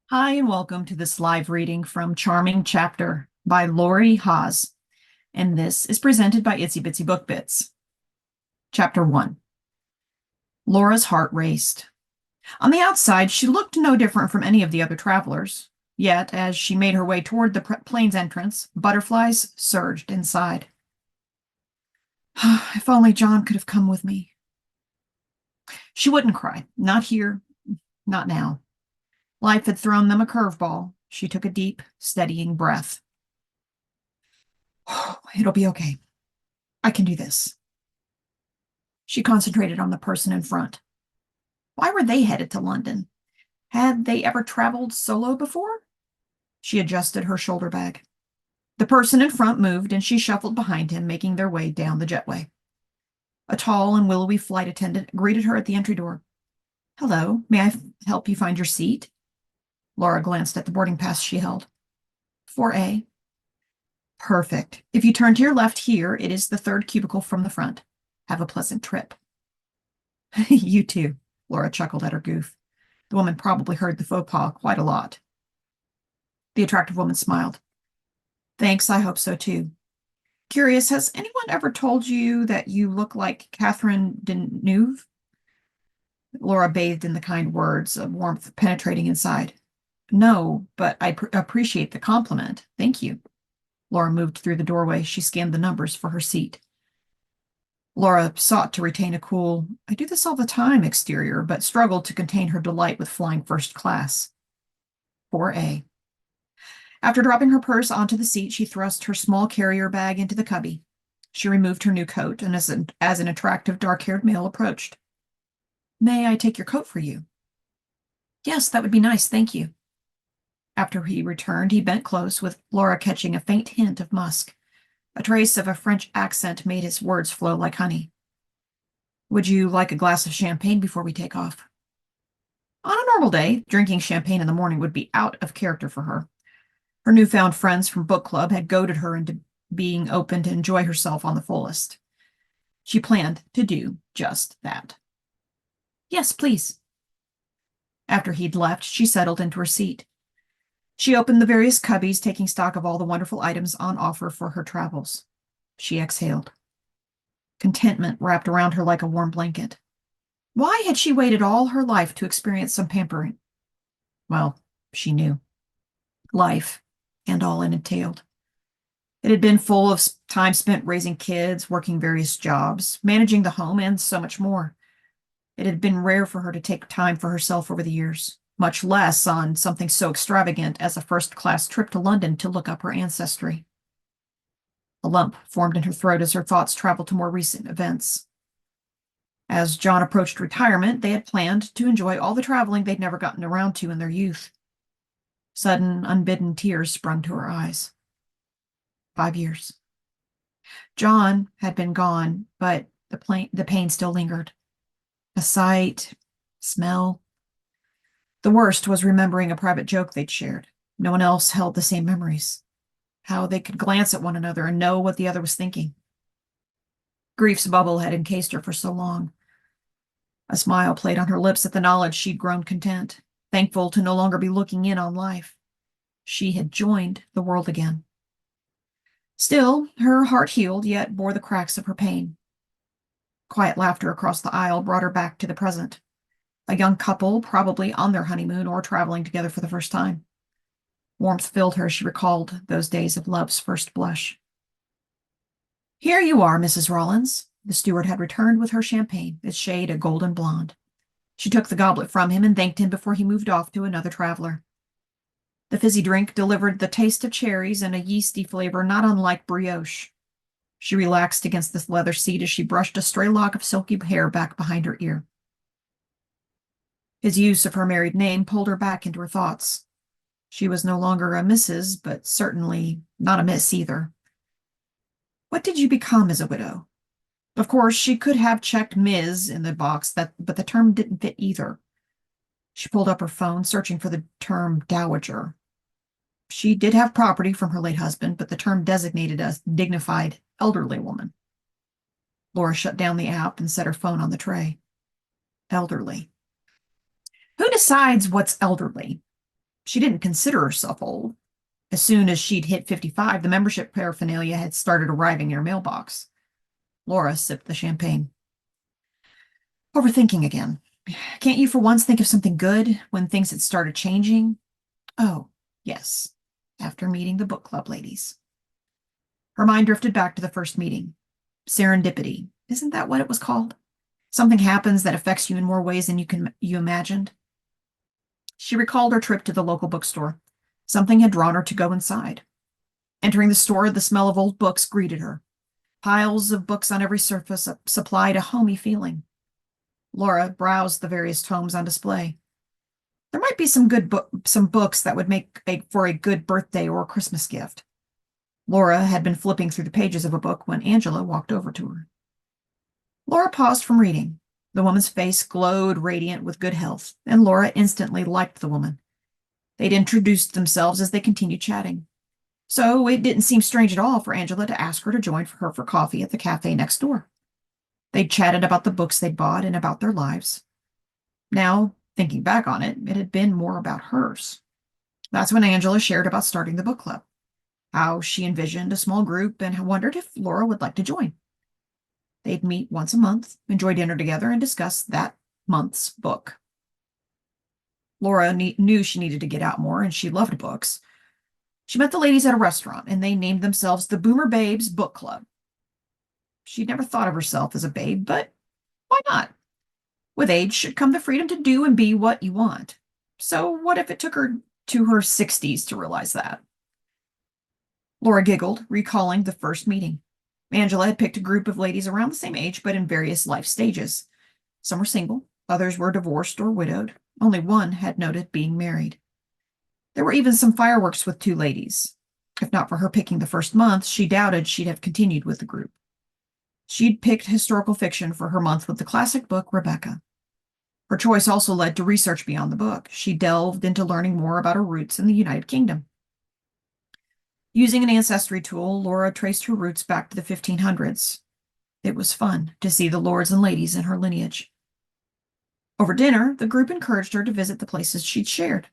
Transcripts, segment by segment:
Hi, and welcome to this live reading from Charming Chapter by Lori Haas, and this is presented by Itsy Bitsy Book Bits. Chapter 1. Laura's heart raced. On the outside, she looked no different from any of the other travelers. Yet, as she made her way toward the plane's entrance, butterflies surged inside. If only John could have come with me. She wouldn't cry. Not here, not now. Life had thrown them a curveball. She took a deep, steadying breath. Oh, it'll be okay. I can do this. She concentrated on the person in front. Why were they headed to London? Had they ever traveled solo before? She adjusted her shoulder bag. The person in front moved, and she shuffled behind him, making their way down the jetway. A tall and willowy flight attendant greeted her at the entry door. Hello, may I help you find your seat? Laura glanced at the boarding pass she held. 4A. Perfect. If you turn to your left here, it is the third cubicle from the front. Have a pleasant trip. You too, Laura chuckled at her goof. The woman probably heard the faux pas quite a lot. The attractive woman smiled. Thanks, I hope so too. Curious, has anyone ever told you that you look like Catherine Deneuve? Laura bathed in the kind words, of warmth penetrating inside. No, but I appreciate the compliment. Thank you. Laura moved through the doorway. She scanned the numbers for her seat. Laura sought to retain a cool, I do this all the time exterior, but struggled to contain her delight with flying first class. 4A. After dropping her purse onto the seat, she thrust her small carrier bag into the cubby. She removed her new coat, and as an attractive dark-haired male approached. May I take your coat for you? Yes, that would be nice, thank you. After he returned, he bent close, with Laura catching a faint hint of musk. A trace of a French accent made his words flow like honey. Would you like a glass of champagne before we take off? On a normal day, drinking champagne in the morning would be out of character for her. Her newfound friends from book club had goaded her into being open to enjoy herself on the fullest. She planned to do just that. Yes, please. After he'd left, she settled into her seat. She opened the various cubbies, taking stock of all the wonderful items on offer for her travels. She exhaled. Contentment wrapped around her like a warm blanket. Why had she waited all her life to experience some pampering? Well, she knew. Life, and all it entailed. It had been full of time spent raising kids, working various jobs, managing the home, and so much more. It had been rare for her to take time for herself over the years, much less on something so extravagant as a first-class trip to London to look up her ancestry. A lump formed in her throat as her thoughts traveled to more recent events. As John approached retirement, they had planned to enjoy all the traveling they'd never gotten around to in their youth. Sudden, unbidden tears sprung to her eyes. 5 years. John had been gone, but the pain still lingered. A sight, smell. The worst was remembering a private joke they'd shared. No one else held the same memories. How they could glance at one another and know what the other was thinking. Grief's bubble had encased her for so long. A smile played on her lips at the knowledge she'd grown content, thankful to no longer be looking in on life. She had joined the world again. Still, her heart healed, yet bore the cracks of her pain. Quiet laughter across the aisle brought her back to the present. A young couple, probably on their honeymoon or traveling together for the first time. Warmth filled her as she recalled those days of love's first blush. Here you are, Mrs. Rollins. The steward had returned with her champagne, its shade a golden blonde. She took the goblet from him and thanked him before he moved off to another traveler. The fizzy drink delivered the taste of cherries and a yeasty flavor not unlike brioche. She relaxed against the leather seat as she brushed a stray lock of silky hair back behind her ear. His use of her married name pulled her back into her thoughts. She was no longer a Mrs., but certainly not a Miss either. What did you become as a widow? Of course, she could have checked Ms. in the box, but the term didn't fit either. She pulled up her phone, searching for the term dowager. She did have property from her late husband, but the term designated a dignified elderly woman. Laura shut down the app and set her phone on the tray. Elderly. Who decides what's elderly? She didn't consider herself old. As soon as she'd hit 55, the membership paraphernalia had started arriving in her mailbox. Laura sipped the champagne. Overthinking again. Can't you for once think of something good when things had started changing? Oh, yes, after meeting the book club ladies. Her mind drifted back to the first meeting. Serendipity. Isn't that what it was called? Something happens that affects you in more ways than you imagined. She recalled her trip to the local bookstore. Something had drawn her to go inside. Entering the store, the smell of old books greeted her. Piles of books on every surface supplied a homey feeling. Laura browsed the various tomes on display. There might be some books that would make for a good birthday or Christmas gift. Laura had been flipping through the pages of a book when Angela walked over to her. Laura paused from reading. The woman's face glowed radiant with good health, and Laura instantly liked the woman. They'd introduced themselves as they continued chatting. So it didn't seem strange at all for Angela to ask her to join her for coffee at the cafe next door. They'd chatted about the books they'd bought and about their lives. Now, thinking back on it, it had been more about hers. That's when Angela shared about starting the book club, how she envisioned a small group and wondered if Laura would like to join. They'd meet once a month, enjoy dinner together, and discuss that month's book. Laura knew she needed to get out more, and she loved books. She met the ladies at a restaurant, and they named themselves the Boomer Babes Book Club. She'd never thought of herself as a babe, but why not? With age should come the freedom to do and be what you want. So what if it took her to her 60s to realize that? Laura giggled, recalling the first meeting. Angela had picked a group of ladies around the same age, but in various life stages. Some were single, others were divorced or widowed. Only one had noted being married. There were even some fireworks with two ladies. If not for her picking the first month, she doubted she'd have continued with the group. She'd picked historical fiction for her month with the classic book Rebecca. Her choice also led to research beyond the book. She delved into learning more about her roots in the United Kingdom. Using an ancestry tool, Laura traced her roots back to the 1500s. It was fun to see the lords and ladies in her lineage. Over dinner, the group encouraged her to visit the places she'd shared.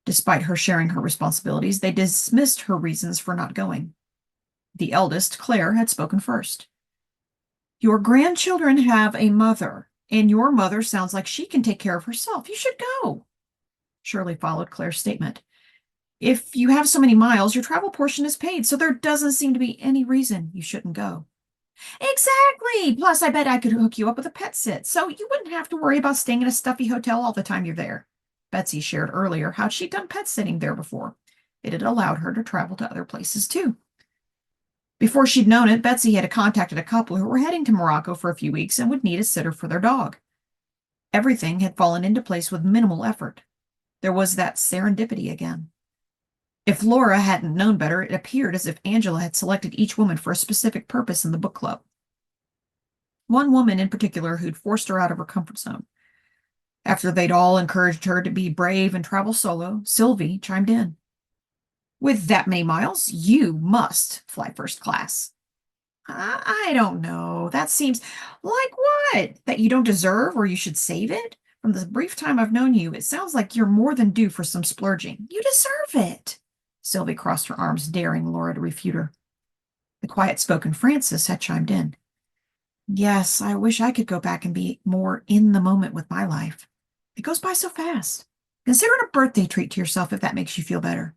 Despite her sharing her responsibilities, they dismissed her reasons for not going. The eldest, Claire, had spoken first. Your grandchildren have a mother, and your mother sounds like she can take care of herself. You should go. Shirley followed Claire's statement. If you have so many miles, your travel portion is paid, so there doesn't seem to be any reason you shouldn't go. Exactly. Plus, I bet I could hook you up with a pet sit, so you wouldn't have to worry about staying in a stuffy hotel all the time you're there. Betsy shared earlier how she'd done pet sitting there before. It had allowed her to travel to other places, too. Before she'd known it, Betsy had contacted a couple who were heading to Morocco for a few weeks and would need a sitter for their dog. Everything had fallen into place with minimal effort. There was that serendipity again. If Laura hadn't known better, it appeared as if Angela had selected each woman for a specific purpose in the book club. One woman in particular who'd forced her out of her comfort zone. After they'd all encouraged her to be brave and travel solo, Sylvie chimed in. With that many miles, you must fly first class. I don't know. That seems like what? That you don't deserve or you should save it? From the brief time I've known you, it sounds like you're more than due for some splurging. You deserve it. Sylvie crossed her arms, daring Laura to refute her. The quiet-spoken Frances had chimed in. Yes, I wish I could go back and be more in the moment with my life. It goes by so fast. Consider it a birthday treat to yourself if that makes you feel better.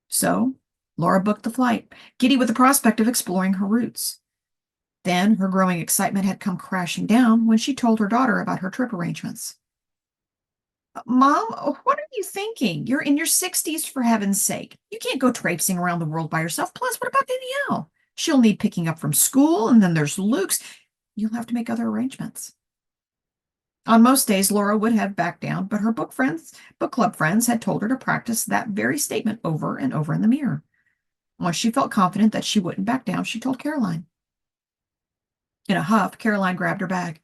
So, Laura booked the flight, giddy with the prospect of exploring her roots. Then her growing excitement had come crashing down when she told her daughter about her trip arrangements. Mom, what are you thinking? You're in your 60s, for heaven's sake. You can't go traipsing around the world by yourself. Plus, what about Danielle? She'll need picking up from school, and then there's Luke's. You'll have to make other arrangements. On most days, Laura would have backed down, but her book club friends had told her to practice that very statement over and over in the mirror. Once she felt confident that she wouldn't back down, she told Caroline. In a huff, Caroline grabbed her bag.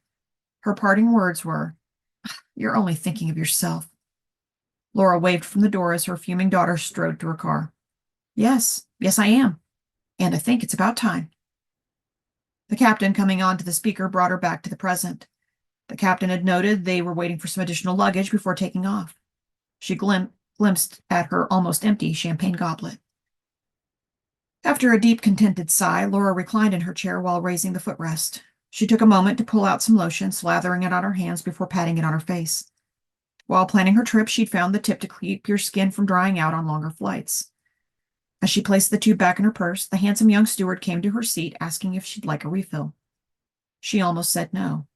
Her parting words were, You're only thinking of yourself. Laura waved from the door as her fuming daughter strode to her car. Yes, I am. And I think it's about time. The captain coming on to the speaker brought her back to the present. The captain had noted they were waiting for some additional luggage before taking off. She glimpsed at her almost empty champagne goblet. After a deep, contented sigh, Laura reclined in her chair while raising the footrest. She took a moment to pull out some lotion, slathering it on her hands before patting it on her face. While planning her trip, she'd found the tip to keep your skin from drying out on longer flights. As she placed the tube back in her purse, the handsome young steward came to her seat, asking if she'd like a refill. She almost said no.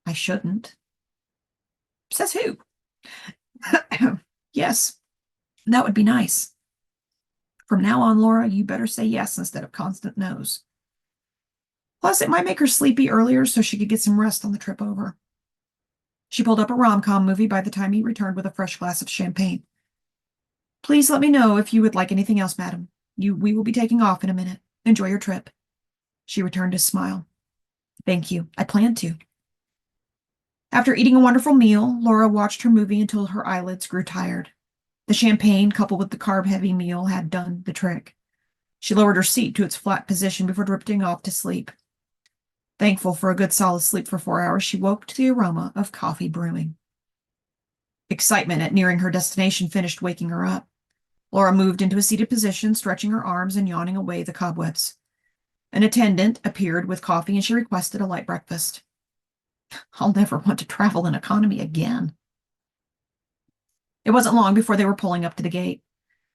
I shouldn't. Says who? Yes, that would be nice. From now on, Laura, you better say yes instead of constant no's. Plus, it might make her sleepy earlier so she could get some rest on the trip over. She pulled up a rom-com movie by the time he returned with a fresh glass of champagne. Please let me know if you would like anything else, madam. We will be taking off in a minute. Enjoy your trip. She returned his smile. Thank you. I plan to. After eating a wonderful meal, Laura watched her movie until her eyelids grew tired. The champagne, coupled with the carb-heavy meal, had done the trick. She lowered her seat to its flat position before drifting off to sleep. Thankful for a good solid sleep for 4 hours, she woke to the aroma of coffee brewing. Excitement at nearing her destination finished waking her up. Laura moved into a seated position, stretching her arms and yawning away the cobwebs. An attendant appeared with coffee, and she requested a light breakfast. I'll never want to travel in economy again. It wasn't long before they were pulling up to the gate.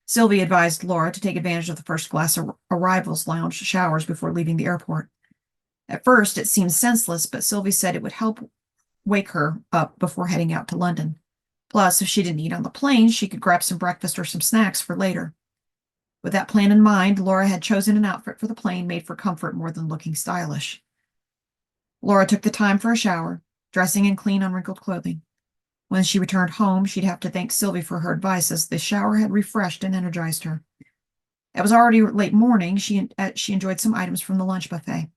Sylvie advised Laura to take advantage of the first-class arrivals lounge showers before leaving the airport. At first, it seemed senseless, but Sylvie said it would help wake her up before heading out to London. Plus, if she didn't eat on the plane, she could grab some breakfast or some snacks for later. With that plan in mind, Laura had chosen an outfit for the plane made for comfort more than looking stylish. Laura took the time for a shower, dressing in clean, unwrinkled clothing. When she returned home, she'd have to thank Sylvie for her advice, as the shower had refreshed and energized her. It was already late morning. She enjoyed some items from the lunch buffet.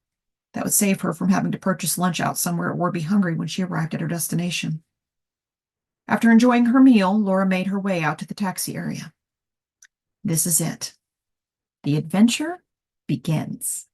That would save her from having to purchase lunch out somewhere or be hungry when she arrived at her destination. After enjoying her meal, Laura made her way out to the taxi area. This is it. The adventure begins.